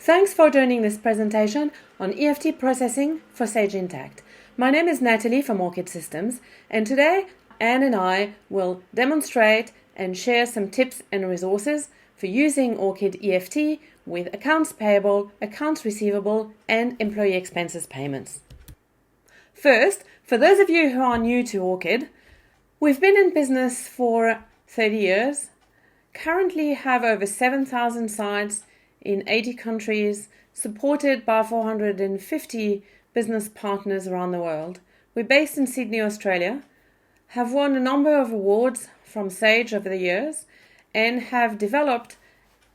Thanks for joining this presentation on EFT Processing for Sage Intacct. My name is Natalie from Orchid Systems, and today Anne and I will demonstrate and share some tips and resources for using Orchid EFT with accounts payable, accounts receivable, and employee expenses payments. First, for those of you who are new to Orchid, we've been in business for 30 years, currently have over 7,000 sites in 80 countries, supported by 450 business partners around the world. We're based in Sydney, Australia, have won a number of awards from Sage over the years, and have developed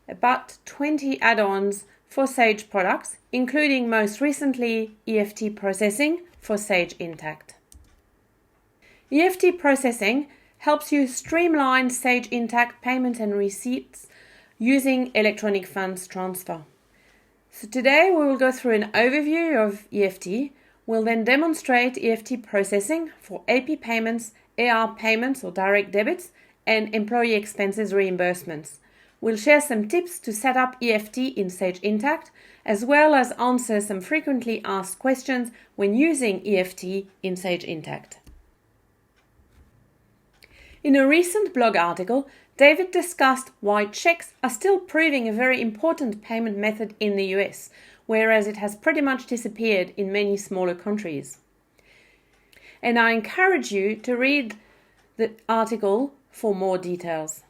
about 20 add-ons for Sage products, including most recently EFT Processing for Sage Intacct. EFT Processing helps you streamline Sage Intacct payment and receipts using electronic funds transfer. So today we will go through an overview of EFT. We'll then demonstrate EFT processing for AP payments, AR payments or direct debits, and employee expenses reimbursements. We'll share some tips to set up EFT in Sage Intacct, as well as answer some frequently asked questions when using EFT in Sage Intacct. In a recent blog article, David discussed why checks are still proving a very important payment method in the US, whereas it has pretty much disappeared in many smaller countries. And I encourage you to read the article for more details.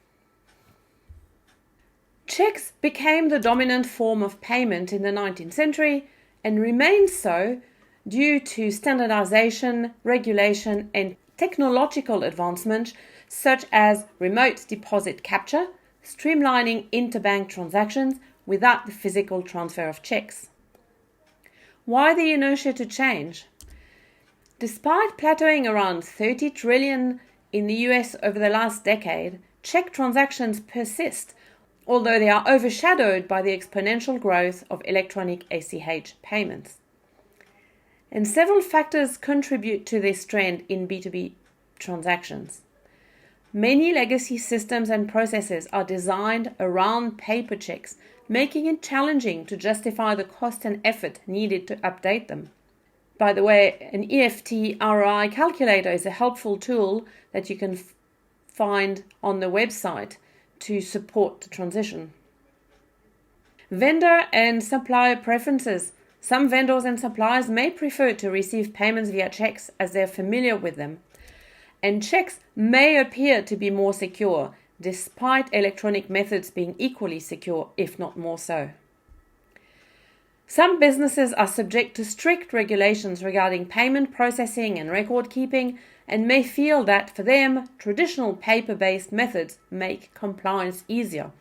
Checks became the dominant form of payment in the 19th century and remains so due to standardization, regulation, and technological advancement such as remote deposit capture, streamlining interbank transactions without the physical transfer of checks. Why the inertia to change? Despite plateauing around 30 trillion in the US over the last decade, check transactions persist, although they are overshadowed by the exponential growth of electronic ACH payments. And several factors contribute to this trend in B2B transactions. Many legacy systems and processes are designed around paper checks, making it challenging to justify the cost and effort needed to update them. By the way, an EFT ROI calculator is a helpful tool that you can find on the website to support the transition. Vendor and supplier preferences. Some vendors and suppliers may prefer to receive payments via checks as they're familiar with them. And checks may appear to be more secure, despite electronic methods being equally secure, if not more so. Some businesses are subject to strict regulations regarding payment processing and record keeping, and may feel that for them, traditional paper-based methods make compliance easier,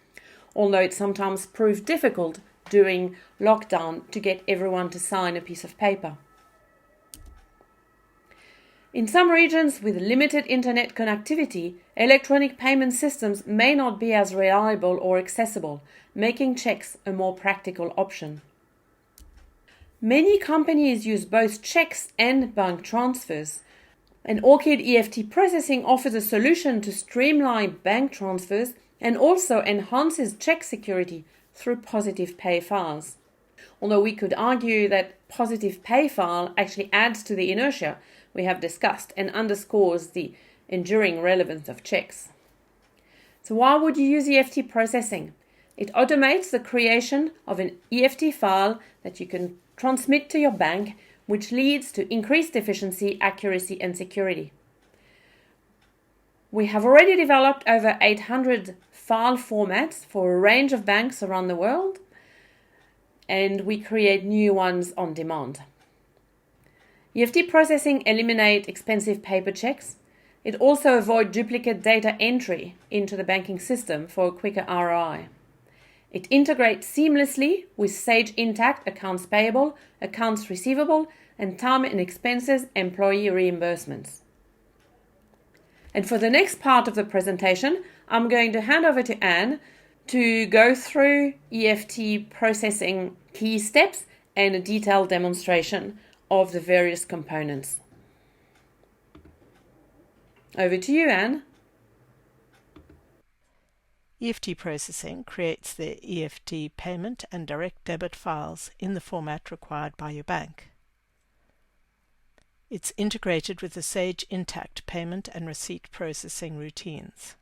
although it sometimes proves difficult during lockdown to get everyone to sign a piece of paper. In some regions with limited internet connectivity, electronic payment systems may not be as reliable or accessible, making checks a more practical option. Many companies use both checks and bank transfers, and Orchid EFT Processing offers a solution to streamline bank transfers and also enhances check security through positive pay files. Although we could argue that positive pay file actually adds to the inertia we have discussed and underscores the enduring relevance of checks. So why would you use EFT processing? It automates the creation of an EFT file that you can transmit to your bank, which leads to increased efficiency, accuracy, and security. We have already developed over 800 file formats for a range of banks around the world, and we create new ones on demand. EFT processing eliminates expensive paper checks. It also avoids duplicate data entry into the banking system for a quicker ROI. It integrates seamlessly with Sage Intacct accounts payable, accounts receivable, and time and expenses employee reimbursements. And for the next part of the presentation, I'm going to hand over to Anne to go through EFT processing key steps and a detailed demonstration of the various components. Over to you, Anne. EFT Processing creates the EFT payment and direct debit files in the format required by your bank. It's integrated with the Sage Intacct payment and receipt processing routines.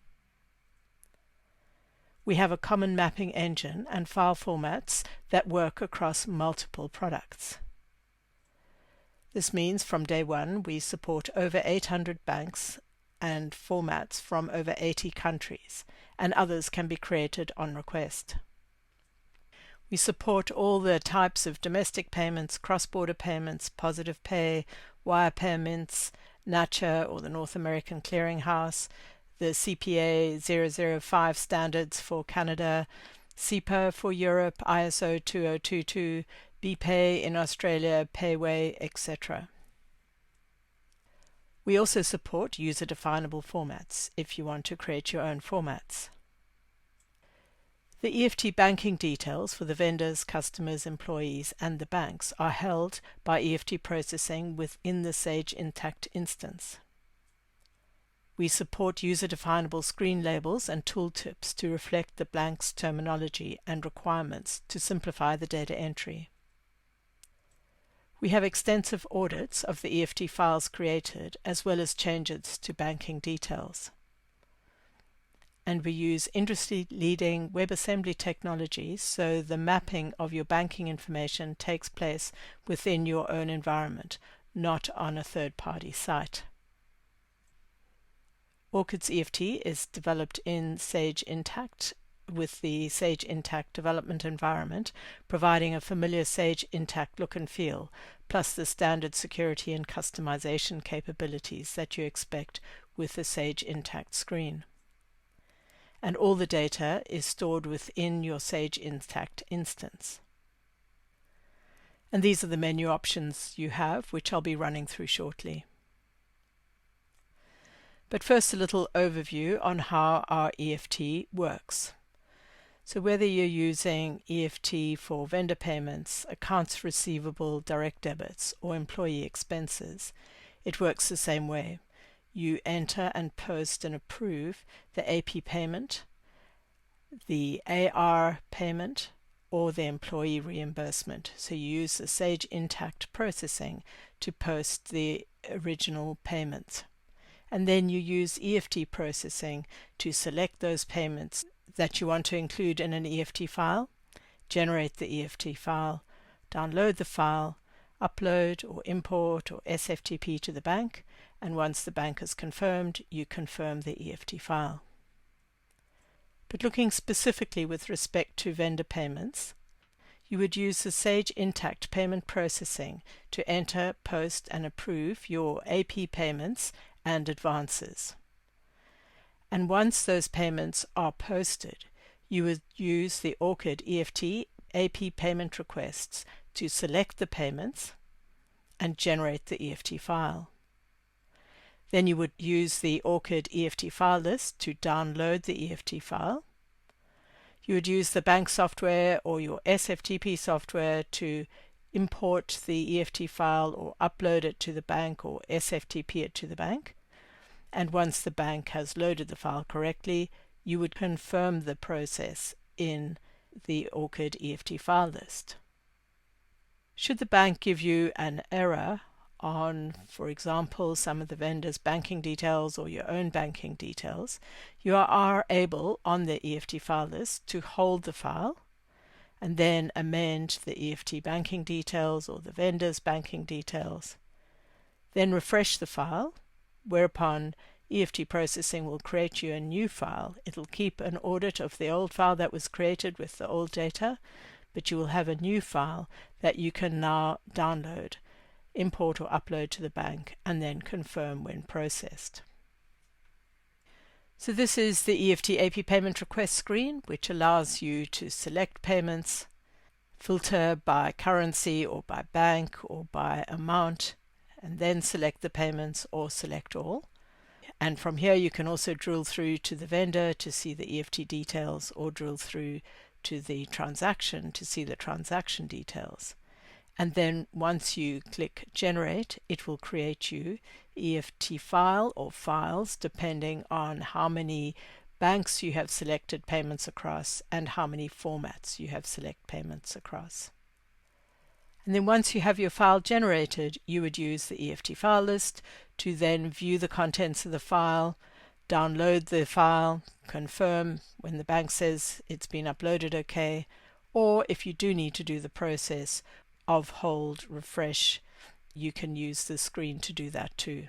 We have a common mapping engine and file formats that work across multiple products. This means from day one we support over 800 banks and formats from over 80 countries, and others can be created on request. We support all the types of domestic payments, cross-border payments, positive pay, wire payments, NACHA or the North American Clearinghouse, the CPA 005 standards for Canada, SEPA for Europe, ISO 2022, BPay in Australia, Payway, etc. We also support user-definable formats if you want to create your own formats. The EFT banking details for the vendors, customers, employees, and the banks are held by EFT Processing within the Sage Intacct instance. We support user-definable screen labels and tooltips to reflect the bank's terminology and requirements to simplify the data entry. We have extensive audits of the EFT files created, as well as changes to banking details. And we use industry-leading WebAssembly technologies, so the mapping of your banking information takes place within your own environment, not on a third-party site. Orchid's EFT is developed in Sage Intacct with the Sage Intacct development environment, providing a familiar Sage Intacct look and feel, plus the standard security and customization capabilities that you expect with the Sage Intacct screen. And all the data is stored within your Sage Intacct instance. And these are the menu options you have, which I'll be running through shortly. But first, a little overview on how our EFT works. So whether you're using EFT for vendor payments, accounts receivable, direct debits, or employee expenses, it works the same way. You enter and post and approve the AP payment, the AR payment, or the employee reimbursement. So you use the Sage Intacct processing to post the original payments. And then you use EFT processing to select those payments that you want to include in an EFT file, generate the EFT file, download the file, upload or import or SFTP to the bank, and once the bank is confirmed, you confirm the EFT file. But looking specifically with respect to vendor payments, you would use the Sage Intacct payment processing to enter, post, and approve your AP payments and advances. And once those payments are posted, you would use the Orchid EFT AP payment requests to select the payments and generate the EFT file. Then you would use the Orchid EFT file list to download the EFT file. You would use the bank software or your SFTP software to import the EFT file or upload it to the bank or SFTP it to the bank. And once the bank has loaded the file correctly, you would confirm the process in the Orchid EFT file list. Should the bank give you an error on, for example, some of the vendor's banking details or your own banking details, you are able, on the EFT file list, to hold the file and then amend the EFT banking details or the vendor's banking details. Then refresh the file, whereupon EFT Processing will create you a new file. It'll keep an audit of the old file that was created with the old data, but you will have a new file that you can now download, import or upload to the bank, and then confirm when processed. So this is the EFT AP payment request screen, which allows you to select payments, filter by currency or by bank or by amount, and then select the payments or select all. And from here you can also drill through to the vendor to see the EFT details, or drill through to the transaction to see the transaction details. And then once you click generate, it will create you EFT file or files depending on how many banks you have selected payments across and how many formats you have select payments across. And then once you have your file generated, you would use the EFT file list to then view the contents of the file, download the file, confirm when the bank says it's been uploaded okay, or if you do need to do the process of hold, refresh, you can use the screen to do that too.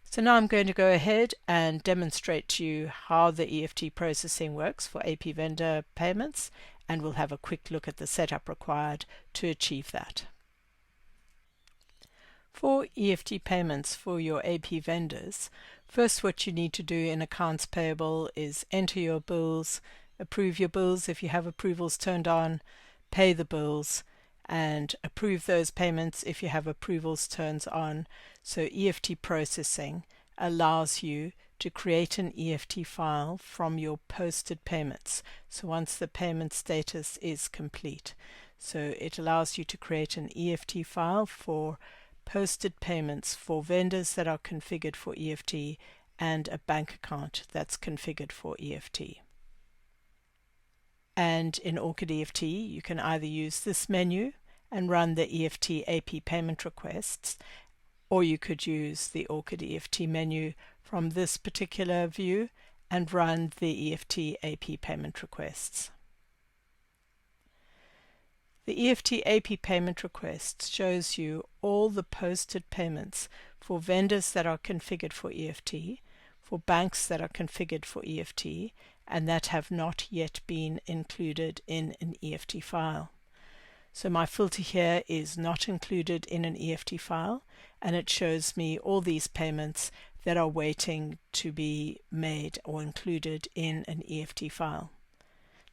So now I'm going to go ahead and demonstrate to you how the EFT processing works for AP vendor payments, and we'll have a quick look at the setup required to achieve that. For EFT payments for your AP vendors, first what you need to do in accounts payable is enter your bills, approve your bills if you have approvals turned on, pay the bills, and approve those payments if you have approvals turned on. So EFT processing allows you to create an EFT file from your posted payments. So once the payment status is complete. So it allows you to create an EFT file for posted payments for vendors that are configured for EFT and a bank account that's configured for EFT. And in Orchid EFT, you can either use this menu and run the EFT AP payment requests, or you could use the Orchid EFT menu from this particular view and run the EFT AP payment requests. The EFT AP payment requests shows you all the posted payments for vendors that are configured for EFT, for banks that are configured for EFT, and that have not yet been included in an EFT file. So my filter here is not included in an EFT file, and it shows me all these payments that are waiting to be made or included in an EFT file.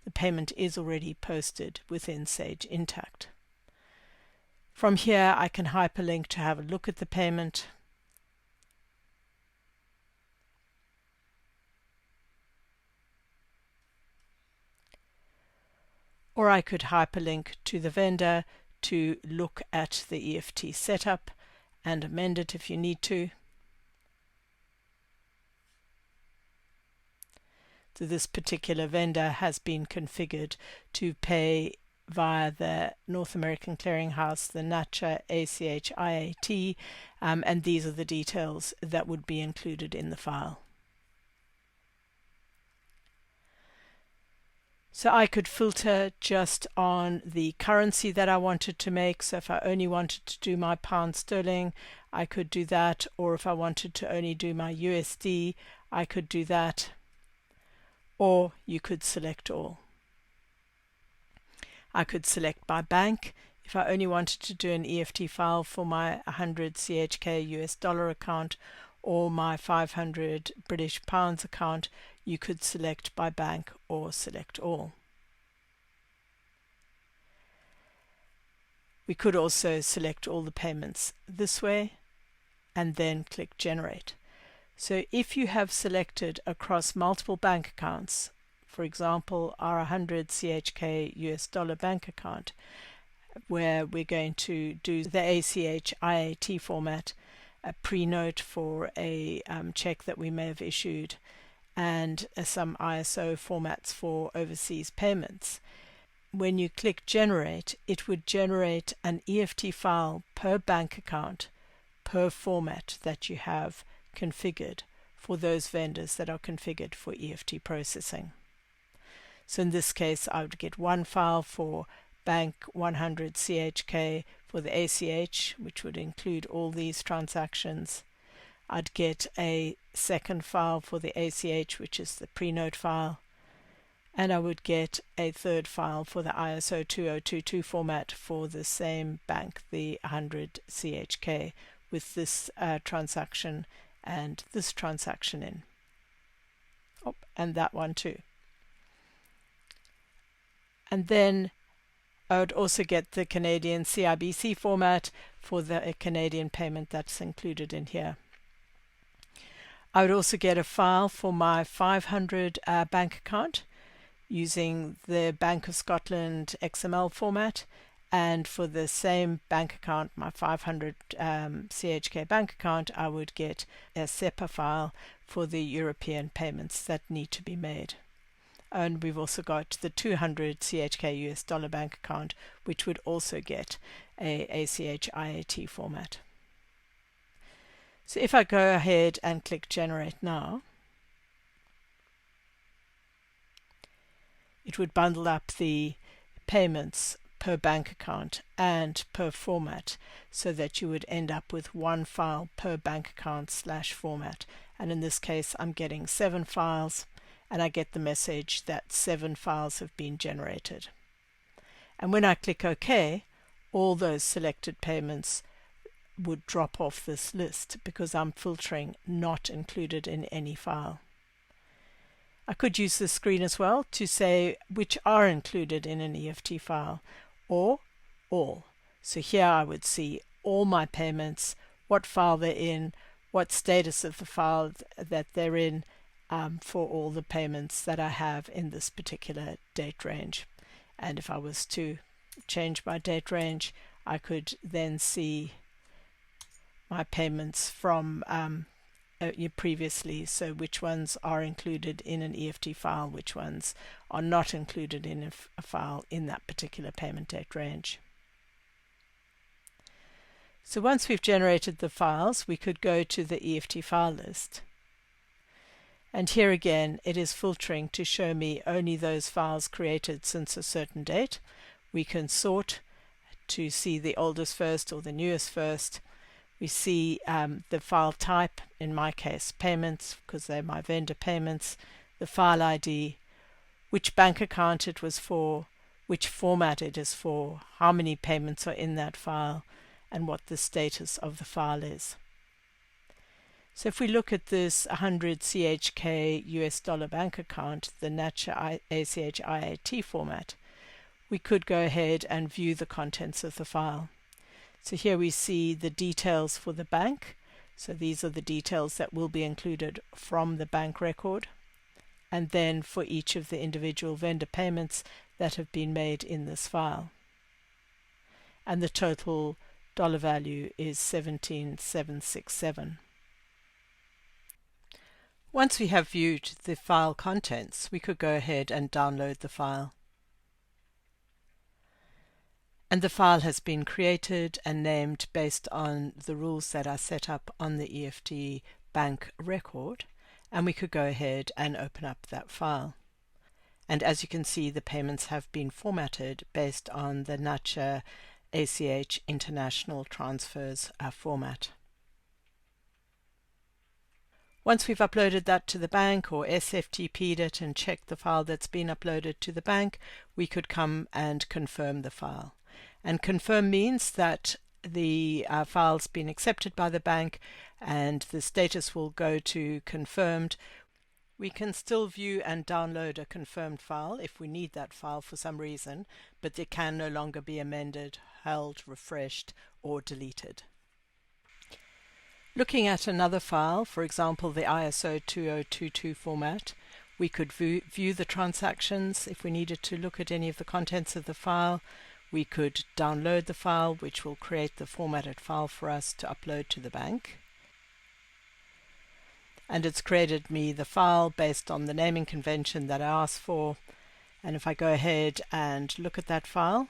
The payment is already posted within Sage Intacct. From here I can hyperlink to have a look at the payment. Or I could hyperlink to the vendor to look at the EFT setup and amend it if you need to. So this particular vendor has been configured to pay via the North American Clearinghouse, the NACHA ACH IAT, and these are the details that would be included in the file. So I could filter just on the currency that I wanted to make. So if I only wanted to do my pound sterling, I could do that. Or if I wanted to only do my USD, I could do that. Or you could select all. I could select by bank. If I only wanted to do an EFT file for my 100 CHK US dollar account or my 500 British pounds account, you could select by bank or select all. We could also select all the payments this way and then click generate. So if you have selected across multiple bank accounts, for example our 100 CHK US dollar bank account, where we're going to do the ACH IAT format, a pre-note for a check that we may have issued, and some ISO formats for overseas payments. When you click generate, it would generate an EFT file per bank account, per format that you have configured for those vendors that are configured for EFT processing. So in this case, I would get one file for bank 100 CHK for the ACH, which would include all these transactions. I'd get a second file for the ACH, which is the pre-note file, and I would get a third file for the ISO 2022 format for the same bank, the 100 CHK, with this transaction and this transaction in. Oh, and that one too. And then I would also get the Canadian CIBC format for the Canadian payment that's included in here. I would also get a file for my 500 bank account using the Bank of Scotland XML format, and for the same bank account, my 500 CHK bank account, I would get a SEPA file for the European payments that need to be made. And we've also got the 200 CHK US dollar bank account, which would also get a ACH IAT format. So if I go ahead and click Generate Now, it would bundle up the payments per bank account and per format, so that you would end up with one file per bank account / format. And in this case, I'm getting 7 files, and I get the message that 7 files have been generated. And when I click OK, all those selected payments would drop off this list because I'm filtering not included in any file. I could use this screen as well to say which are included in an EFT file, or all. So here I would see all my payments, what file they're in, what status of the file that they're in, for all the payments that I have in this particular date range. And if I was to change my date range, I could then see my payments from previously, so which ones are included in an EFT file, which ones are not included in a file in that particular payment date range. So once we've generated the files, we could go to the EFT file list. And here again, it is filtering to show me only those files created since a certain date. We can sort to see the oldest first or the newest first. We see the file type, in my case payments, because they're my vendor payments, the file ID, which bank account it was for, which format it is for, how many payments are in that file, and what the status of the file is. So if we look at this 100 CHK US dollar bank account, the NACHA ACH IAT format, we could go ahead and view the contents of the file. So here we see the details for the bank. So these are the details that will be included from the bank record. And then for each of the individual vendor payments that have been made in this file. And the total dollar value is 17,767. Once we have viewed the file contents, we could go ahead and download the file. And the file has been created and named based on the rules that are set up on the EFT bank record, and we could go ahead and open up that file. And as you can see, the payments have been formatted based on the NACHA ACH International Transfers format. Once we've uploaded that to the bank or SFTP'd it and checked the file that's been uploaded to the bank, we could come and confirm the file. And confirm means that the file's been accepted by the bank and the status will go to confirmed. We can still view and download a confirmed file if we need that file for some reason, but it can no longer be amended, held, refreshed, or deleted. Looking at another file, for example the ISO 2022 format, we could view the transactions. If we needed to look at any of the contents of the file, we could download the file, which will create the formatted file for us to upload to the bank. And it's created me the file based on the naming convention that I asked for. And if I go ahead and look at that file,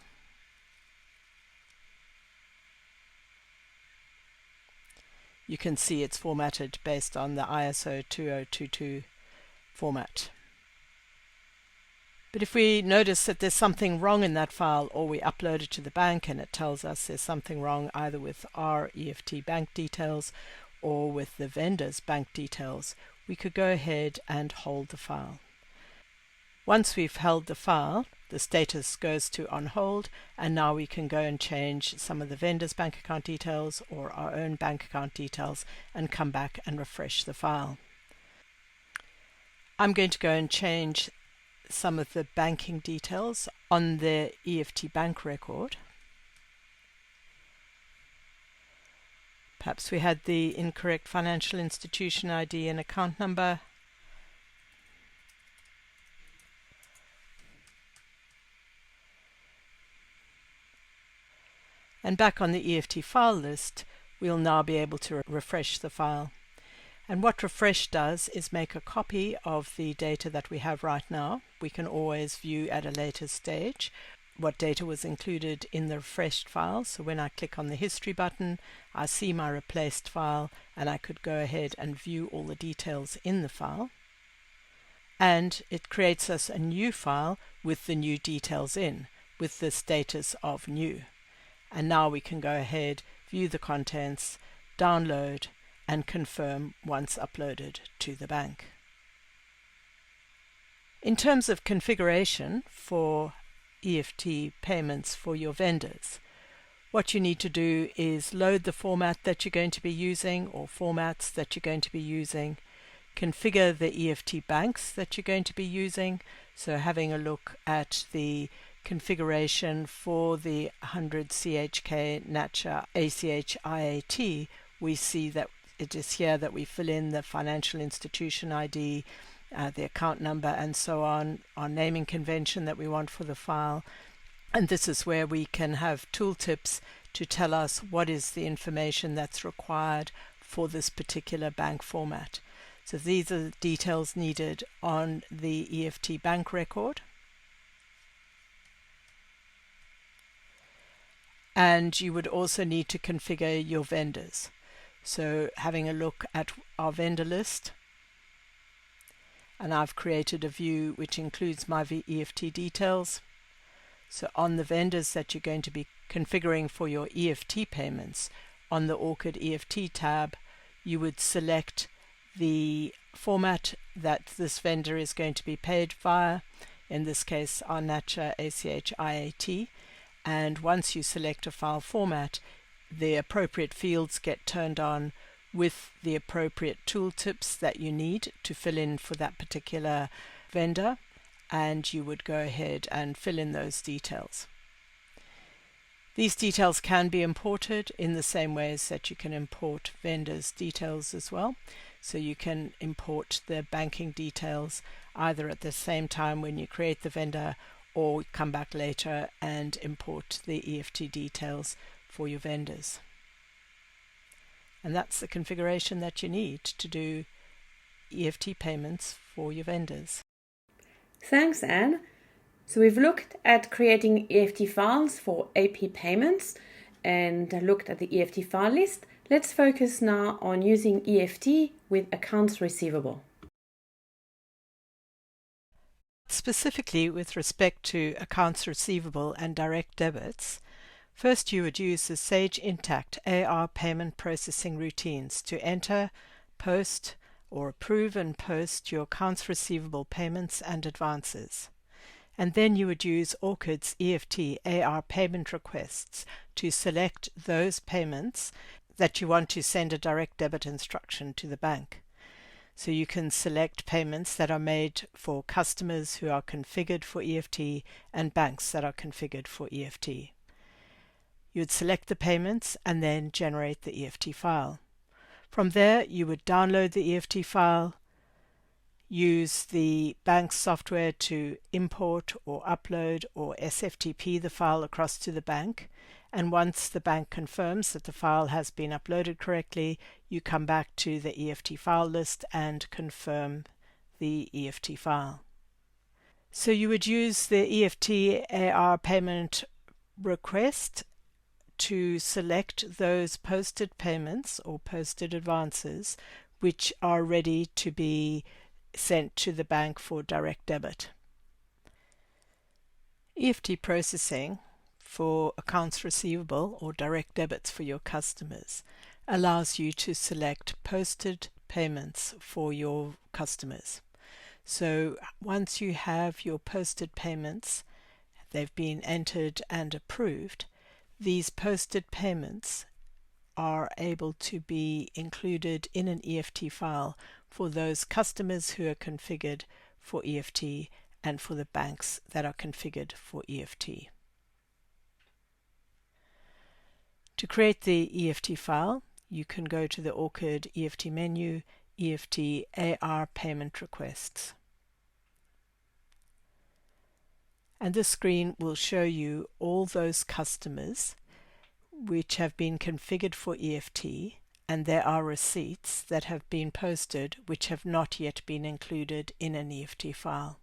you can see it's formatted based on the ISO 2022 format. But if we notice that there's something wrong in that file, or we upload it to the bank and it tells us there's something wrong either with our EFT bank details or with the vendor's bank details, we could go ahead and hold the file. Once we've held the file, the status goes to on hold, and now we can go and change some of the vendor's bank account details or our own bank account details and come back and refresh the file. I'm going to go and change some of the banking details on the EFT bank record. Perhaps we had the incorrect financial institution ID and account number. And back on the EFT file list, we'll now be able to refresh the file. And what refresh does is make a copy of the data that we have right now. We can always view at a later stage what data was included in the refreshed file. So when I click on the history button, I see my replaced file, and I could go ahead and view all the details in the file. And it creates us a new file with the new details in, with the status of new. And now we can go ahead, view the contents, download, and confirm once uploaded to the bank. In terms of configuration for EFT payments for your vendors, what you need to do is load the format that you're going to be using or formats that you're going to be using, configure the EFT banks that you're going to be using. So having a look at the configuration for the 100 CHK NACHA ACH IAT, we see that it is here that we fill in the financial institution ID, the account number, and so on, our naming convention that we want for the file. And this is where we can have tooltips to tell us what is the information that's required for this particular bank format. So these are the details needed on the EFT bank record. And you would also need to configure your vendors. So having a look at our vendor list, and I've created a view which includes my EFT details. So on the vendors that you're going to be configuring for your EFT payments, on the Orchid EFT tab, you would select the format that this vendor is going to be paid via, in this case our NACHA ACH IAT. And once you select a file format, the appropriate fields get turned on with the appropriate tooltips that you need to fill in for that particular vendor, and you would go ahead and fill in those details. These details can be imported in the same ways that you can import vendors' details as well. So you can import the banking details either at the same time when you create the vendor, or come back later and import the EFT details for your vendors. And that's the configuration that you need to do EFT payments for your vendors. Thanks, Anne. So we've looked at creating EFT files for AP payments and looked at the EFT file list. Let's focus now on using EFT with accounts receivable. Specifically with respect to accounts receivable and direct debits, first you would use the Sage Intacct AR payment processing routines to enter, post, or approve and post your accounts receivable payments and advances. And then you would use Orchid's EFT AR payment requests to select those payments that you want to send a direct debit instruction to the bank. So you can select payments that are made for customers who are configured for EFT and banks that are configured for EFT. You would select the payments and then generate the EFT file. From there, you would download the EFT file, use the bank software to import or upload or SFTP the file across to the bank. And once the bank confirms that the file has been uploaded correctly, you come back to the EFT file list and confirm the EFT file. So you would use the EFT AR payment request to select those posted payments or posted advances which are ready to be sent to the bank for direct debit. EFT processing for accounts receivable or direct debits for your customers allows you to select posted payments for your customers. So once you have your posted payments, they've been entered and approved, these posted payments are able to be included in an EFT file for those customers who are configured for EFT and for the banks that are configured for EFT. To create the EFT file, you can go to the Orchid EFT menu, EFT AR payment requests. And this screen will show you all those customers which have been configured for EFT, and there are receipts that have been posted which have not yet been included in an EFT file.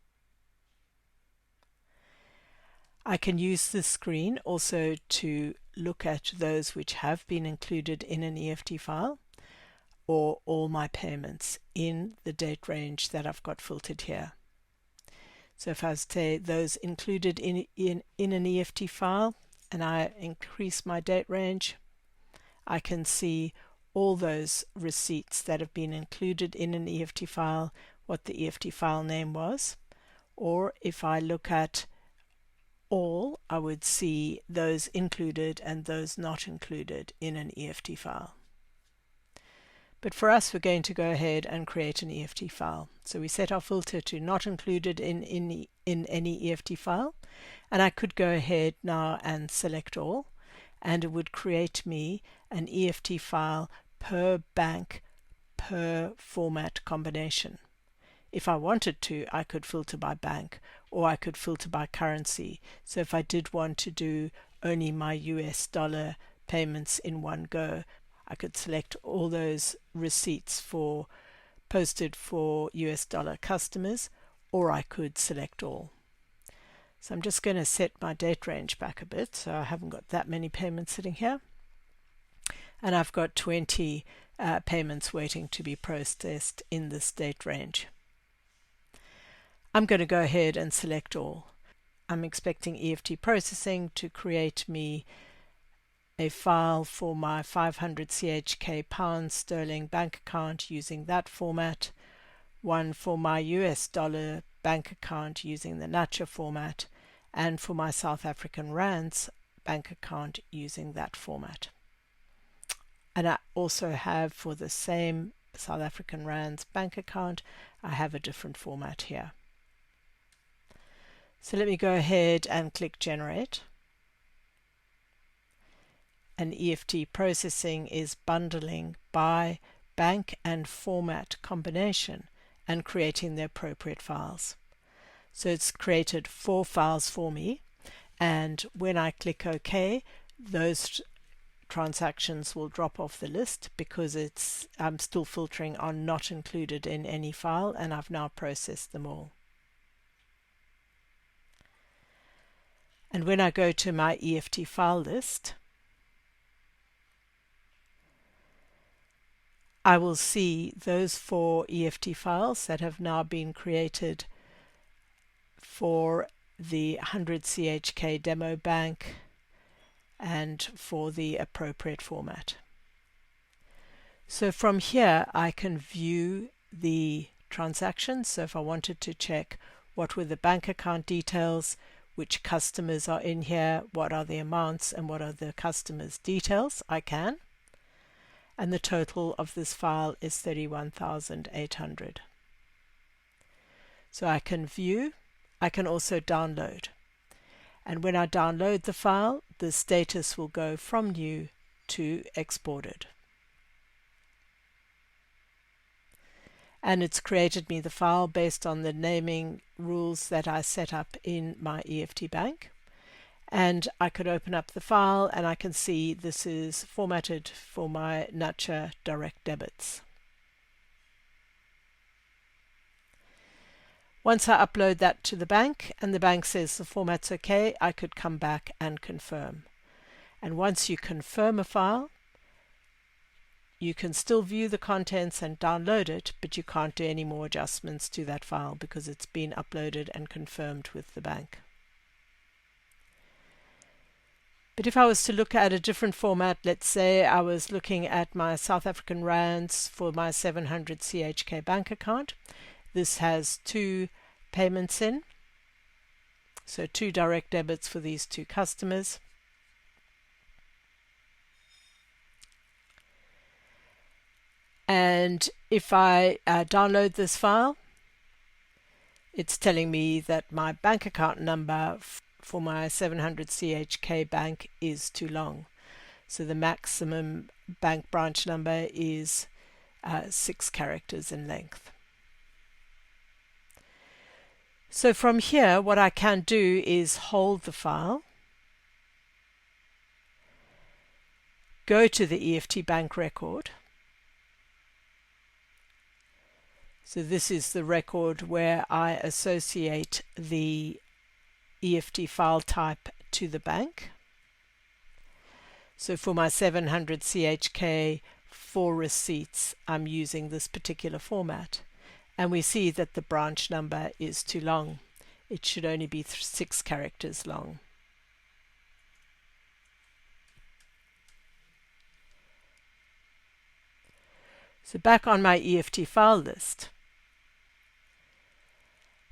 I can use this screen also to look at those which have been included in an EFT file, or all my payments in the date range that I've got filtered here. So if I say those included in an EFT file, and I increase my date range, I can see all those receipts that have been included in an EFT file, what the EFT file name was. Or if I look at all, I would see those included and those not included in an EFT file. But for us, we're going to go ahead and create an EFT file. So we set our filter to not included in any EFT file. And I could go ahead now and select all, and it would create me an EFT file per bank, per format combination. If I wanted to, I could filter by bank, or I could filter by currency. So if I did want to do only my US dollar payments in one go, I could select all those receipts posted for US dollar customers, or I could select all. So I'm just going to set my date range back a bit, so I haven't got that many payments sitting here. And I've got 20 payments waiting to be processed in this date range. I'm going to go ahead and select all. I'm expecting EFT Processing to create me a file for my 500 CHK pounds sterling bank account using that format, one for my US dollar bank account using the Nacha format, and for my South African rands bank account using that format. And I also have, for the same South African rands bank account, I have a different format here. So let me go ahead and click Generate. And EFT Processing is bundling by bank and format combination and creating the appropriate files. So it's created 4 files for me, and when I click OK, those transactions will drop off the list because I'm still filtering on not included in any file, and I've now processed them all. And when I go to my EFT file list, I will see those 4 EFT files that have now been created for the 100 CHK demo bank and for the appropriate format. So from here I can view the transactions. So if I wanted to check what were the bank account details, which customers are in here, what are the amounts, and what are the customers' details, I can. And the total of this file is 31,800. So I can view. I can also download. And when I download the file, the status will go from new to exported. And it's created me the file based on the naming rules that I set up in my EFT bank. And I could open up the file and I can see this is formatted for my Nacha direct debits. Once I upload that to the bank and the bank says the format's okay, I could come back and confirm. And once you confirm a file, you can still view the contents and download it, but you can't do any more adjustments to that file because it's been uploaded and confirmed with the bank. But if I was to look at a different format, let's say I was looking at my South African rands for my 700 CHK bank account. This has 2 payments in, so 2 direct debits for these 2 customers. And if I download this file, it's telling me that my bank account number for my 700 CHK bank is too long. So the maximum bank branch number is 6 characters in length. So from here, what I can do is hold the file go to the EFT bank record. So this is the record where I associate the EFT file type to the bank. So for my 700 CHK 4 receipts, I'm using this particular format. And we see that the branch number is too long. It should only be 6 characters long. So back on my EFT file list,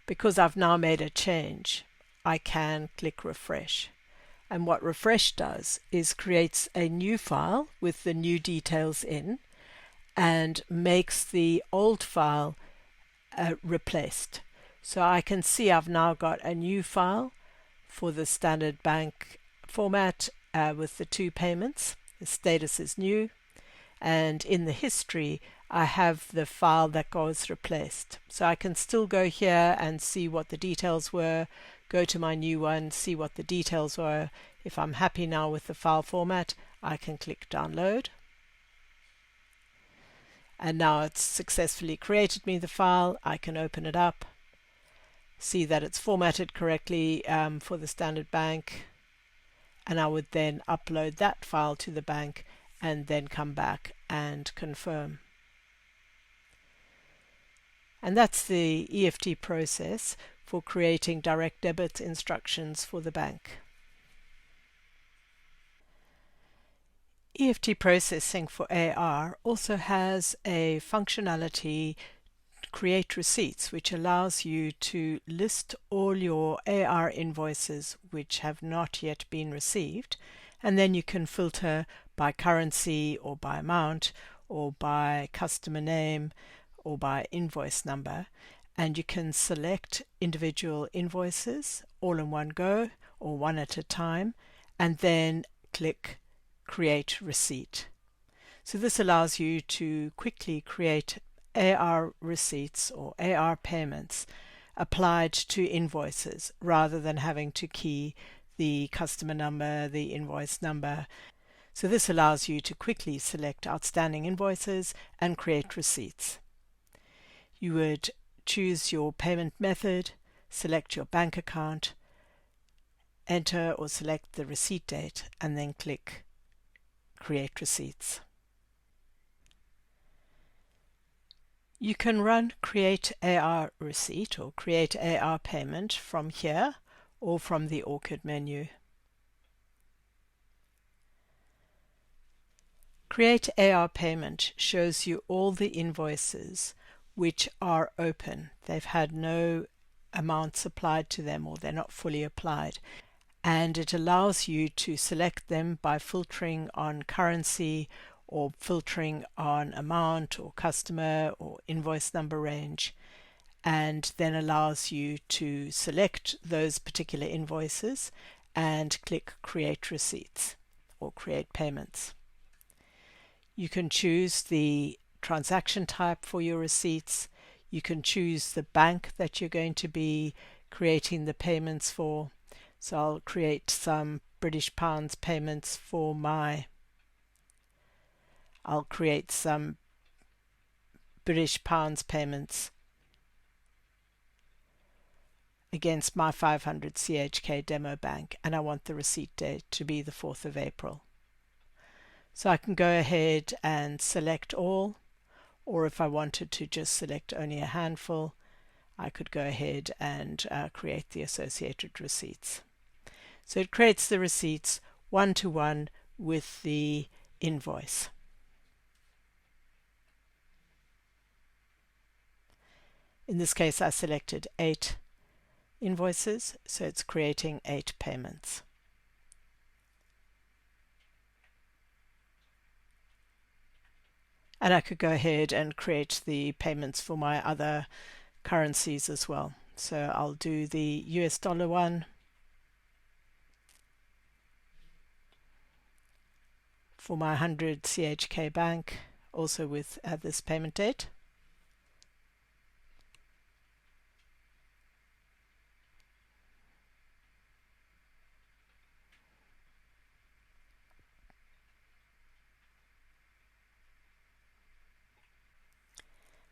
because I've now made a change, I can click refresh. And what refresh does is creates a new file with the new details in and makes the old file replaced. So I can see I've now got a new file for the standard bank format with the 2 payments. The status is new, and in the history I have the file that was replaced. So I can still go here and see what the details were, go to my new one, see what the details were. If I'm happy now with the file format, I can click download. And now it's successfully created me the file. I can open it up, see that it's formatted correctly for the standard bank, and I would then upload that file to the bank and then come back and confirm. And that's the EFT process for creating direct debit instructions for the bank. EFT Processing for AR also has a functionality to create receipts, which allows you to list all your AR invoices which have not yet been received, and then you can filter by currency or by amount or by customer name or by invoice number, and you can select individual invoices all in one go or one at a time, and then click Create Receipt. So this allows you to quickly create AR receipts or AR payments applied to invoices rather than having to key the customer number, the invoice number. So this allows you to quickly select outstanding invoices and create receipts. You would choose your payment method, select your bank account, enter or select the receipt date, and then click Create Receipts. You can run Create AR Receipt or Create AR Payment from here or from the ORCID menu. Create AR Payment shows you all the invoices which are open. They've had no amounts applied to them, or they're not fully applied. And it allows you to select them by filtering on currency or filtering on amount or customer or invoice number range, and then allows you to select those particular invoices and click Create Receipts or Create Payments. You can choose the transaction type for your receipts. You can choose the bank that you're going to be creating the payments for. So I'll create some British pounds payments for I'll create some British pounds payments against my 500 CHK demo bank, and I want the receipt date to be the 4th of April. So I can go ahead and select all, or if I wanted to just select only a handful, I could go ahead and create the associated receipts. So it creates the receipts one-to-one with the invoice. In this case, I selected 8 invoices, so it's creating 8 payments. And I could go ahead and create the payments for my other currencies as well. So I'll do the US dollar one for my 100 CHK bank, also with this payment date.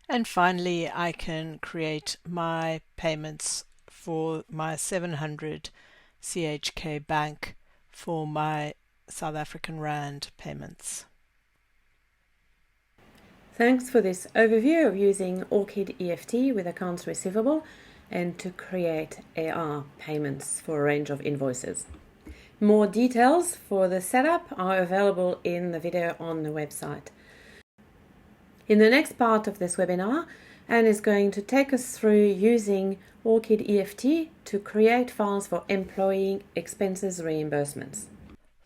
And finally, I can create my payments for my 700 CHK bank for my South African Rand payments. Thanks for this overview of using Orchid EFT with accounts receivable and to create AR payments for a range of invoices. More details for the setup are available in the video on the website. In the next part of this webinar, Anne is going to take us through using Orchid EFT to create files for employee expenses reimbursements.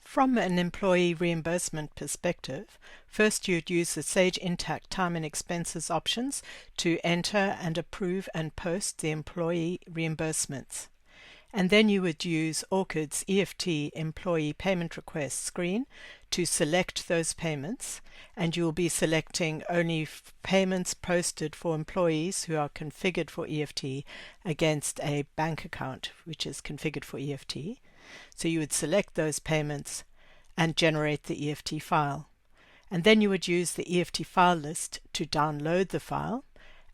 From an employee reimbursement perspective, first you'd use the Sage Intacct time and expenses options to enter and approve and post the employee reimbursements. And then you would use Orchid's EFT Employee Payment Request screen to select those payments, and you'll be selecting only payments posted for employees who are configured for EFT against a bank account which is configured for EFT. So you would select those payments and generate the EFT file. And then you would use the EFT file list to download the file,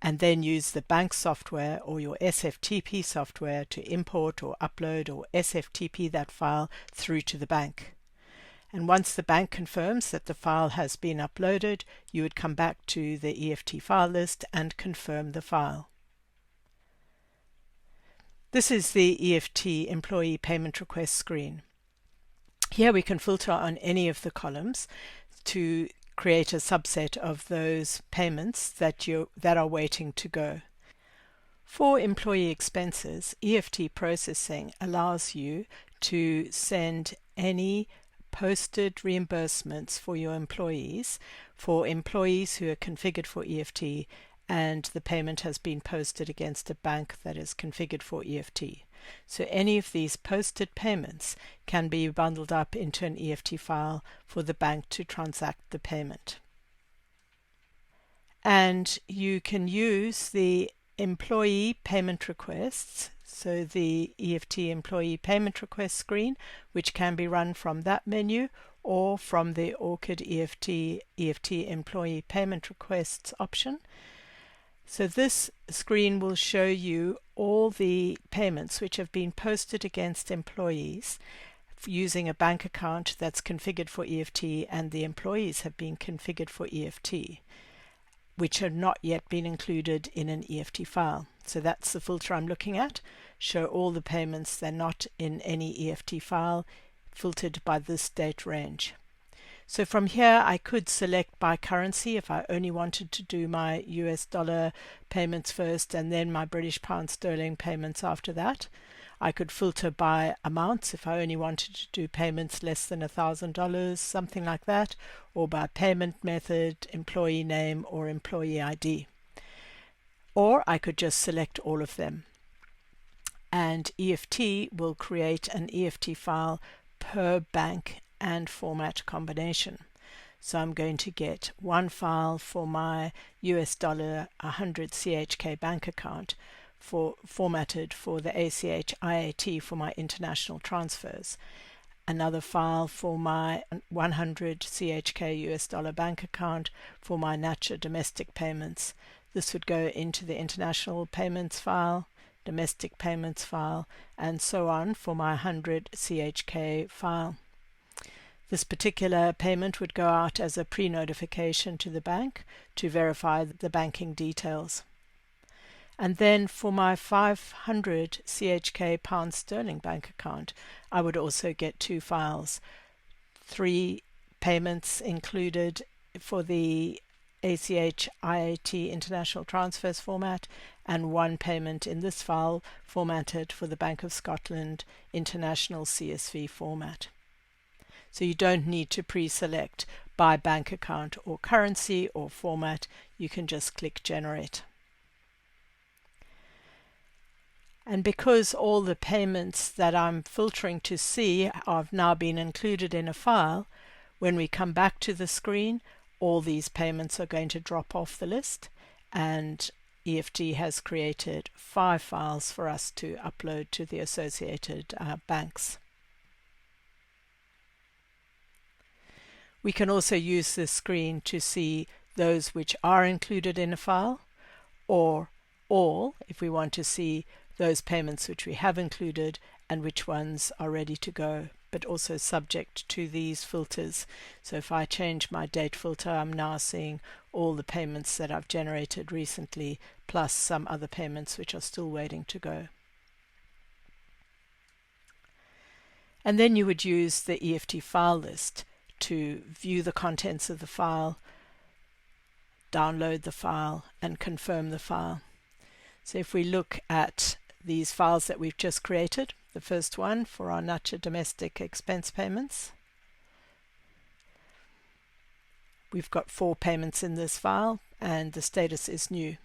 and then use the bank software or your SFTP software to import or upload or SFTP that file through to the bank. And once the bank confirms that the file has been uploaded, you would come back to the EFT file list and confirm the file. This is the EFT Employee Payment Request screen. Here we can filter on any of the columns to create a subset of those payments that are waiting to go. For employee expenses, EFT Processing allows you to send any posted reimbursements for your employees who are configured for EFT and the payment has been posted against a bank that is configured for EFT. So any of these posted payments can be bundled up into an EFT file for the bank to transact the payment. And you can use the employee payment requests, so the EFT employee payment request screen, which can be run from that menu or from the Orchid EFT employee payment requests option. So this screen will show you all the payments which have been posted against employees using a bank account that's configured for EFT and the employees have been configured for EFT, which have not yet been included in an EFT file. So that's the filter I'm looking at. Show all the payments that are not in any EFT file, filtered by this date range. So from here I could select by currency if I only wanted to do my US dollar payments first and then my British pound sterling payments after that. I could filter by amounts if I only wanted to do payments less than $1,000, something like that, or by payment method, employee name, or employee ID. Or I could just select all of them. And EFT will create an EFT file per bank and format combination. So I'm going to get one file for my US dollar 100 CHK bank account formatted for the ACH IAT for my international transfers. Another file for my 100 CHK US dollar bank account for my NACHA domestic payments. This would go into the international payments file, domestic payments file, and so on for my 100 CHK file. This particular payment would go out as a pre-notification to the bank to verify the banking details. And then for my 500 CHK pound sterling bank account, I would also get two files. 3 payments included for the ACH IAT international transfers format, and 1 payment in this file formatted for the Bank of Scotland international CSV format. So you don't need to pre-select by bank account or currency or format. You can just click generate. And because all the payments that I'm filtering to see have now been included in a file, when we come back to the screen, all these payments are going to drop off the list, and EFT has created 5 files for us to upload to the associated banks. We can also use this screen to see those which are included in a file, or all if we want to see those payments which we have included and which ones are ready to go, but also subject to these filters. So if I change my date filter, I'm now seeing all the payments that I've generated recently, plus some other payments which are still waiting to go. And then you would use the EFT file list to view the contents of the file, download the file, and confirm the file. So if we look at these files that we've just created, the first one for our Nacha domestic expense payments, we've got 4 payments in this file and the status is new.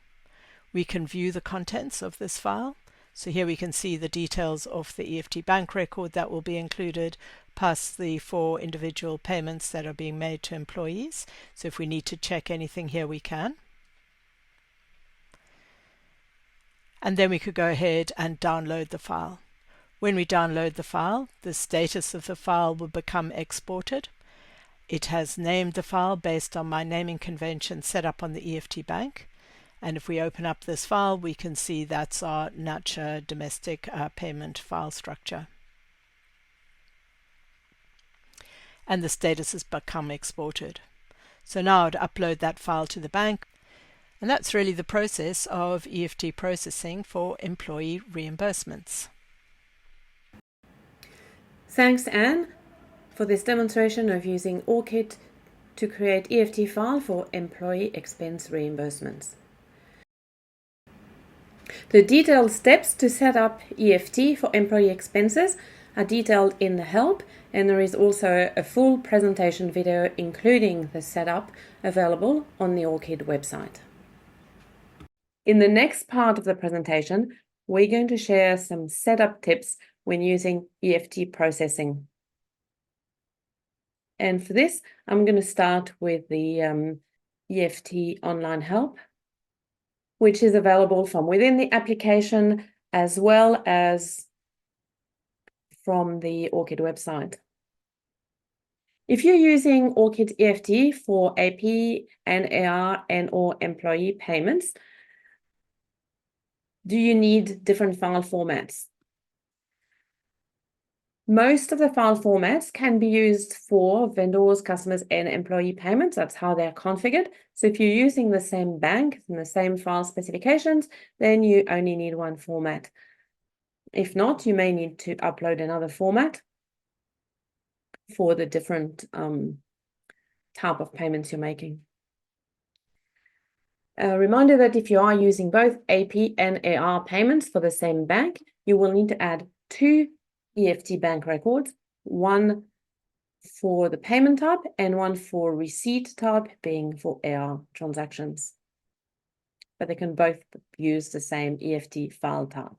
We can view the contents of this file. So here we can see the details of the EFT bank record that will be included, plus the 4 individual payments that are being made to employees. So if we need to check anything here, we can. And then we could go ahead and download the file. When we download the file, the status of the file will become exported. It has named the file based on my naming convention set up on the EFT bank. And if we open up this file, we can see that's our Nacha domestic payment file structure. And the status has become exported. So now I'd upload that file to the bank. And that's really the process of EFT processing for employee reimbursements. Thanks, Anne, for this demonstration of using ORCID to create EFT file for employee expense reimbursements. The detailed steps to set up EFT for employee expenses are detailed in the help, and there is also a full presentation video including the setup available on the ORCID website. In the next part of the presentation, we're going to share some setup tips when using EFT processing. And for this, I'm going to start with the EFT online help, which is available from within the application as well as from the ORCID website. If you're using ORCID EFT for AP and AR and/or employee payments, do you need different file formats? Most of the file formats can be used for vendors, customers, and employee payments. That's how they're configured. So if you're using the same bank and the same file specifications, then you only need one format. If not, you may need to upload another format for the different type of payments you're making. A reminder that if you are using both AP and AR payments for the same bank, you will need to add 2 EFT bank records, one for the payment type and one for receipt type, being for AR transactions. But they can both use the same EFT file type.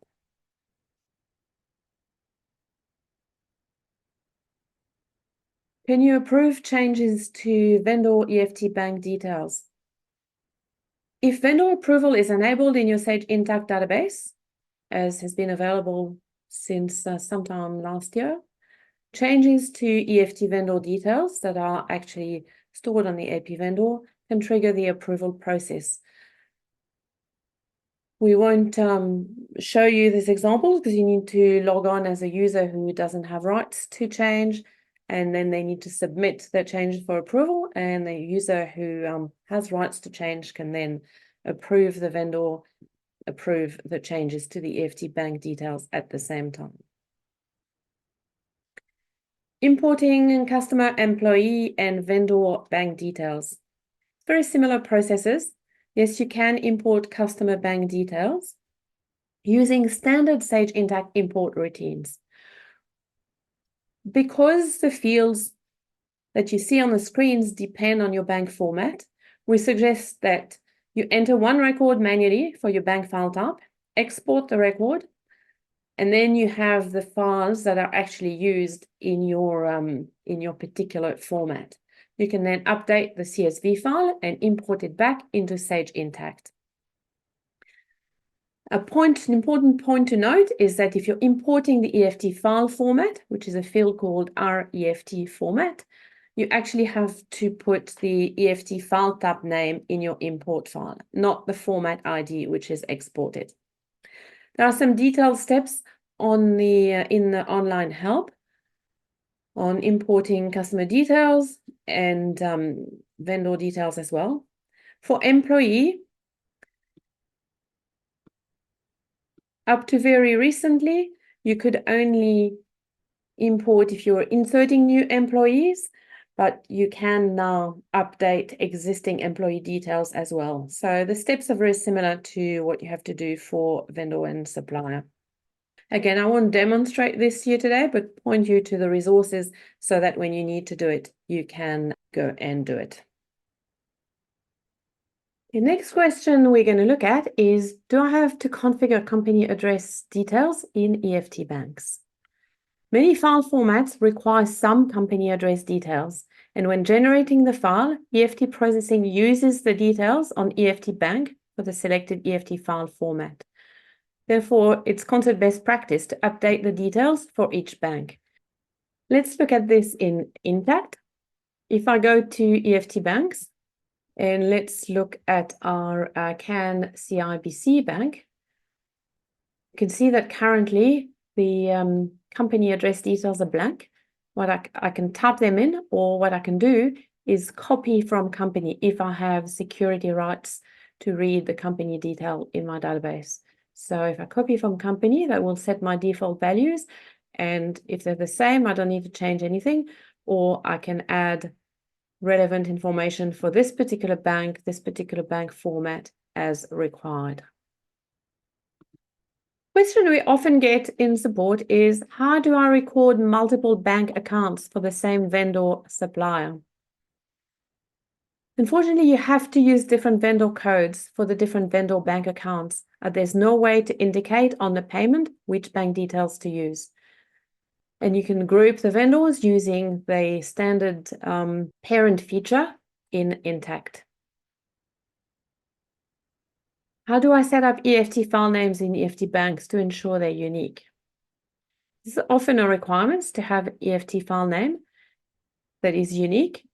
Can you approve changes to vendor EFT bank details? If vendor approval is enabled in your Sage Intacct database, as has been available since sometime last year, changes to EFT vendor details that are actually stored on the AP vendor can trigger the approval process. We won't show you this example because you need to log on as a user who doesn't have rights to change, and then they need to submit their changes for approval, and the user who has rights to change can then approve the vendor, approve the changes to the EFT bank details at the same time. Importing customer, employee, and vendor bank details. Very similar processes. Yes, you can import customer bank details using standard Sage Intacct import routines. Because the fields that you see on the screens depend on your bank format, we suggest that you enter one record manually for your bank file type, export the record, and then you have the files that are actually used in your particular format. You can then update the CSV file and import it back into Sage Intacct. An important point to note is that if you're importing the EFT file format, which is a field called REFT format, you actually have to put the EFT file type name in your import file, not the format ID, which is exported. There are some detailed steps on the in the online help on importing customer details and vendor details as well. For employee, up to very recently, you could only import if you're inserting new employees, but you can now update existing employee details as well. So the steps are very similar to what you have to do for vendor and supplier. Again, I won't demonstrate this here today, but point you to the resources so that when you need to do it, you can go and do it. The next question we're going to look at is, do I have to configure company address details in EFT banks? Many file formats require some company address details, and when generating the file, EFT Processing uses the details on EFT bank for the selected EFT file format. Therefore, it's considered best practice to update the details for each bank. Let's look at this in Intacct. If I go to EFT banks, and let's look at our CAN CIBC bank, you can see that currently the company address details are blank. What I can type them in, or what I can do is copy from company if I have security rights to read the company detail in my database. So if I copy from company, that will set my default values. And if they're the same, I don't need to change anything, or I can add relevant information for this particular bank format as required. Question we often get in support is, how do I record multiple bank accounts for the same vendor supplier? Unfortunately, you have to use different vendor codes for the different vendor bank accounts. There's no way to indicate on the payment which bank details to use. And you can group the vendors using the standard parent feature in Intacct. How do I set up EFT file names in EFT banks to ensure they're unique? This is often a requirement to have EFT file name that is unique.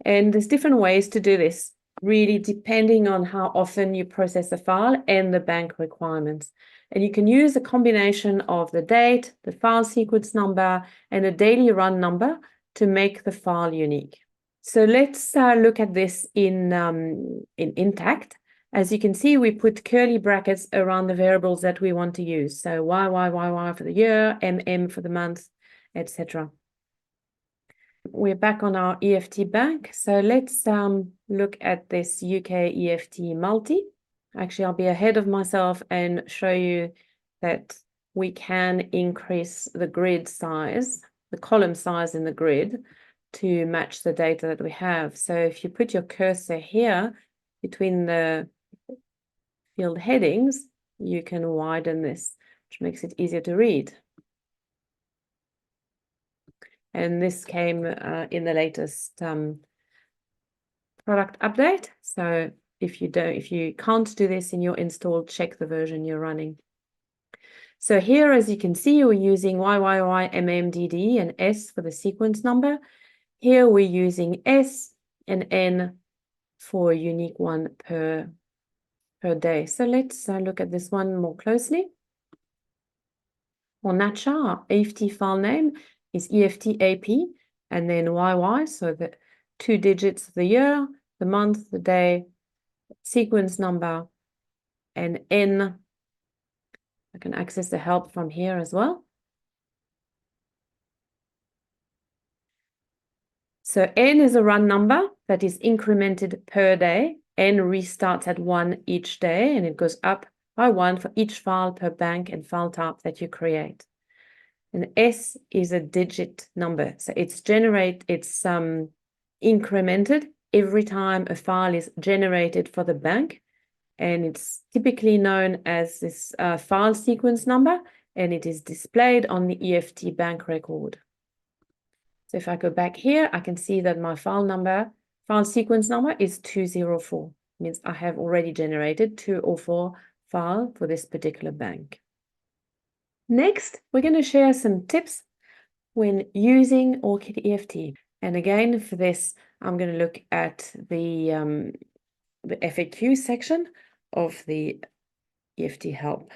And there's different ways to do this, really depending on how often you process a file and the bank requirements. And you can use a combination of the date, the file sequence number, and a daily run number to make the file unique. So let's look at this in Intacct. As you can see, we put curly brackets around the variables that we want to use. So Y for the year, MM for the month, etc. We're back on our EFT bank. So let's look at this UK EFT multi. Actually, I'll be ahead of myself and show you that we can increase the grid size, the column size in the grid to match the data that we have. So if you put your cursor here between the field headings, you can widen this, which makes it easier to read. And this came in the latest product update. So if you can't do this in your install, check the version you're running. So here, as you can see, we're using YYY, MMDD, and S for the sequence number. Here we're using S and N for a unique one per day. So let's look at this one more closely. On Natcha, our EFT file name is EFT AP, and then YY, so the 2 digits of the year, the month, the day, sequence number, and N. I can access the help from here as well. So N is a run number that is incremented per day. N restarts at 1 each day, and it goes up by 1 for each file per bank and file type that you create. And S is a digit number. So it's incremented every time a file is generated for the bank. And it's typically known as this file sequence number, and it is displayed on the EFT bank record. So if I go back here, I can see that my file sequence number is 204. It means I have already generated 204 file for this particular bank. Next, we're going to share some tips when using ORCID EFT. And again, for this, I'm going to look at the FAQ section of the EFT help.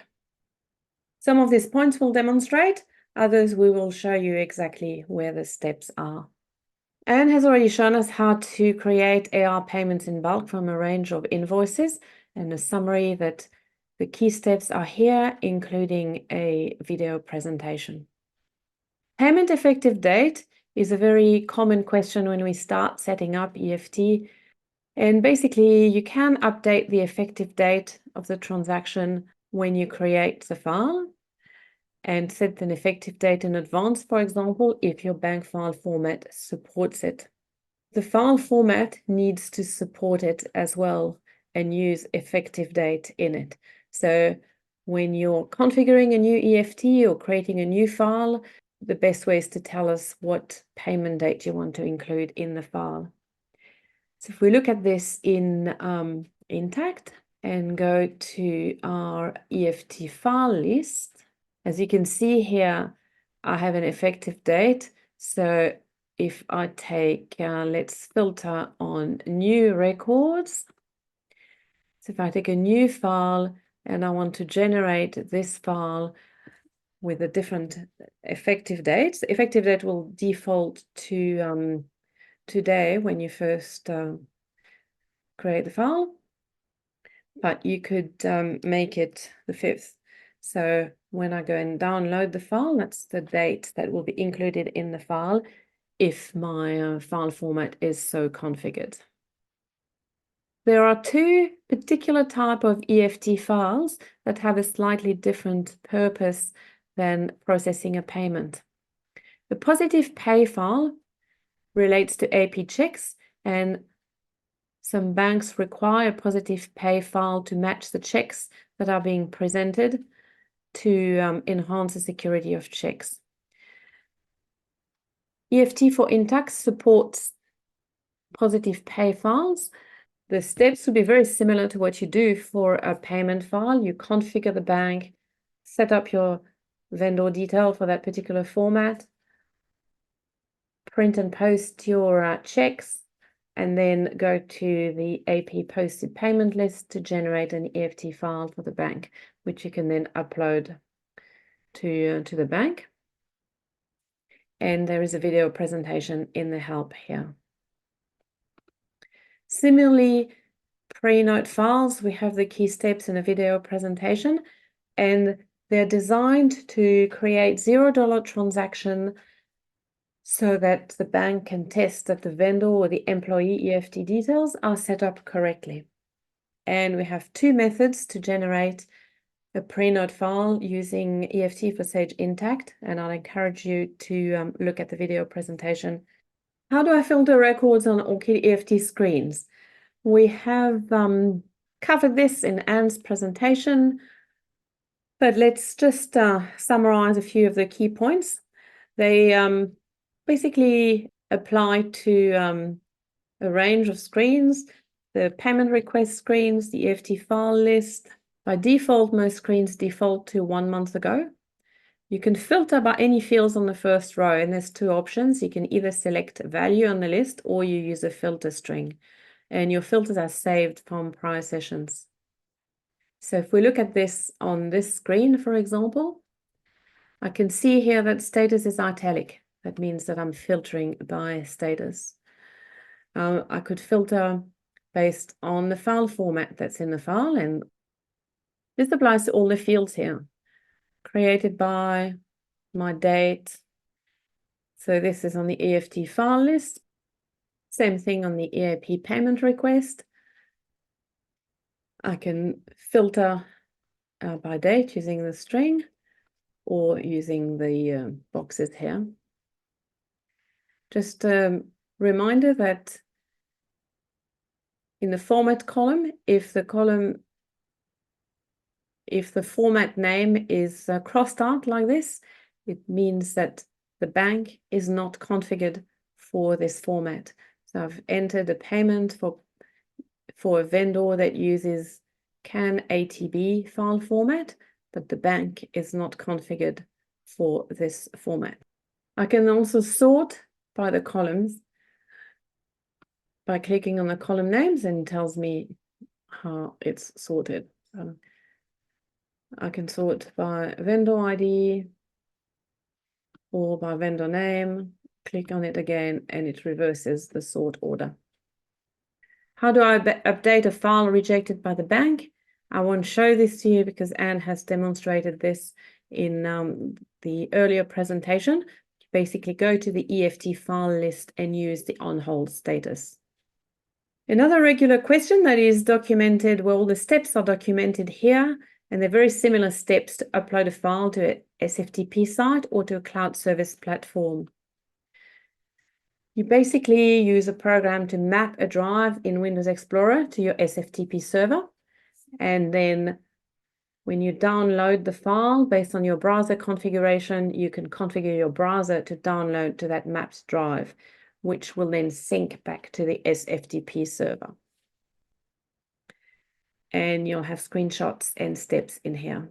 Some of these points will demonstrate, others we will show you exactly where the steps are. Anne has already shown us how to create AR payments in bulk from a range of invoices, and a summary that the key steps are here, including a video presentation. Payment effective date is a very common question when we start setting up EFT. And basically, you can update the effective date of the transaction when you create the file and set an effective date in advance, for example, if your bank file format supports it. The file format needs to support it as well and use effective date in it. So when you're configuring a new EFT or creating a new file, the best way is to tell us what payment date you want to include in the file. So if we look at this in Intacct and go to our EFT file list, as you can see here, I have an effective date. So if I take, let's filter on new records. So if I take a new file and I want to generate this file with a different effective date, the effective date will default to today when you first create the file, but you could make it the 5th. So when I go and download the file, that's the date that will be included in the file if my file format is so configured. There are two particular types of EFT files that have a slightly different purpose than processing a payment. The positive pay file relates to AP checks, and some banks require a positive pay file to match the checks that are being presented to enhance the security of checks. EFT for Intacct supports positive pay files. The steps will be very similar to what you do for a payment file. You configure the bank, set up your vendor detail for that particular format, print and post your checks, and then go to the AP posted payment list to generate an EFT file for the bank, which you can then upload to the bank. And there is a video presentation in the help here. Similarly, pre-note files, we have the key steps in a video presentation, and they're designed to create $0 transaction so that the bank can test that the vendor or the employee EFT details are set up correctly. And we have two methods to generate a pre-note file using EFT for Sage Intacct, and I'll encourage you to look at the video presentation. How do I filter records on ORCID EFT screens? We have covered this in Anne's presentation, but let's just summarize a few of the key points. They basically apply to a range of screens, the payment request screens, the EFT file list. By default, most screens default to 1 month ago. You can filter by any fields on the first row, and there's two options. You can either select a value on the list or you use a filter string, and your filters are saved from prior sessions. So if we look at this on this screen, for example, I can see here that status is italic. That means that I'm filtering by status. I could filter based on the file format that's in the file, and this applies to all the fields here. Created by, my date. So this is on the EFT file list. Same thing on the EAP payment request. I can filter by date using the string or using the boxes here. Just a reminder that in the format column, if the format name is crossed out like this, it means that the bank is not configured for this format. So I've entered a payment for a vendor that uses CAN ATB file format, but the bank is not configured for this format. I can also sort by the columns by clicking on the column names and tells me how it's sorted. I can sort by vendor ID or by vendor name. Click on it again and it reverses the sort order. How do I update a file rejected by the bank? I won't show this to you because Anne has demonstrated this in the earlier presentation. Basically go to the EFT file list and use the on hold status. Another regular question that is documented, well, the steps are documented here, and they're very similar steps to upload a file to an SFTP site or to a cloud service platform. You basically use a program to map a drive in Windows Explorer to your SFTP server. And then when you download the file based on your browser configuration, you can configure your browser to download to that mapped drive, which will then sync back to the SFTP server. And you'll have screenshots and steps in here.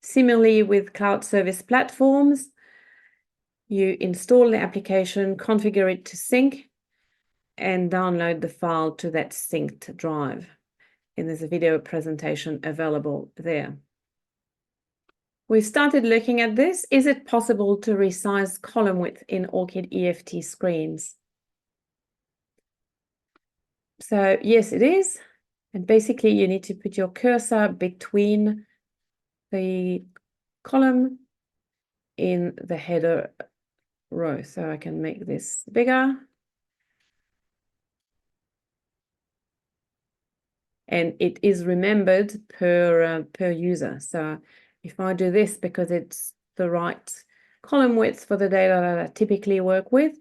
Similarly with cloud service platforms, you install the application, configure it to sync, and download the file to that synced drive. And there's a video presentation available there. We started looking at this. Is it possible to resize column width in ORCID EFT screens? So yes, it is. And basically you need to put your cursor between the column in the header row. So I can make this bigger. And it is remembered per user. So if I do this because it's the right column width for the data that I typically work with,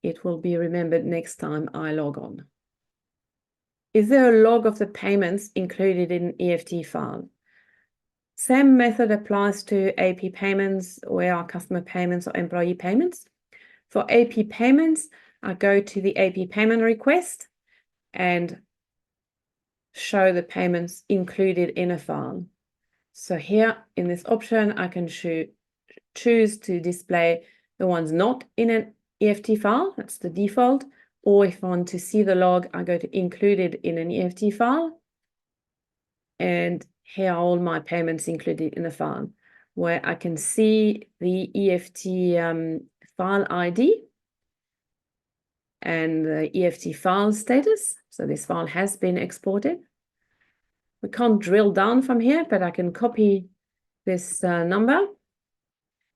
it will be remembered next time I log on. Is there a log of the payments included in an EFT file? Same method applies to AP payments, AR customer payments, or employee payments. For AP payments, I go to the AP payment request and show the payments included in a file. So here in this option, I can choose to display the ones not in an EFT file. That's the default. Or if I want to see the log, I go to included in an EFT file. And here are all my payments included in the file, where I can see the EFT file ID and the EFT file status. So this file has been exported. We can't drill down from here, but I can copy this number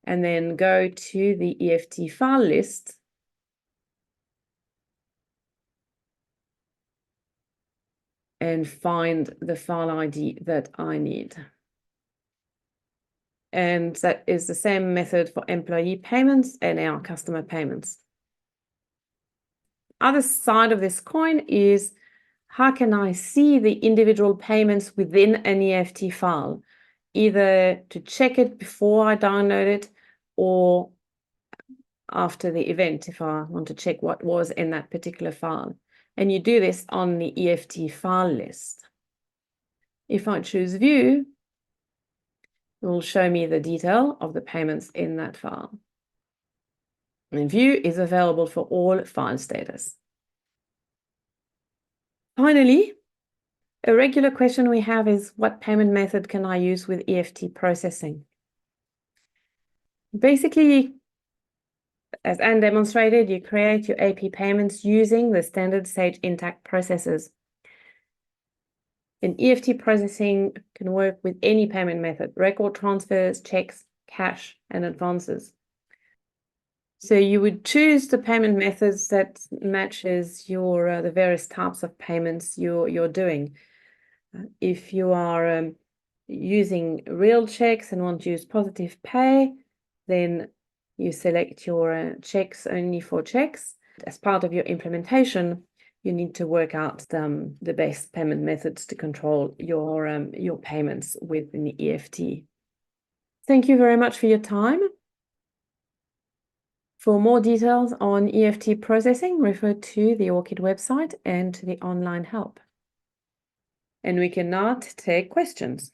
and then go to the EFT file list and find the file ID that I need. And that is the same method for employee payments and our customer payments. Other side of this coin is, how can I see the individual payments within an EFT file, either to check it before I download it or after the event if I want to check what was in that particular file. And you do this on the EFT file list. If I choose View, it will show me the detail of the payments in that file. And View is available for all file status. Finally, a regular question we have is, what payment method can I use with EFT processing? Basically, as Anne demonstrated, you create your AP payments using the standard Sage Intacct processes. And EFT processing can work with any payment method: record transfers, checks, cash, and advances. So you would choose the payment methods that matches your the various types of payments you're doing. If you are using real checks and want to use positive pay, then you select your checks only for checks. As part of your implementation, you need to work out the best payment methods to control your payments within the EFT. Thank you very much for your time. For more details on EFT processing, refer to the ORCID website and to the online help. And we can now take questions.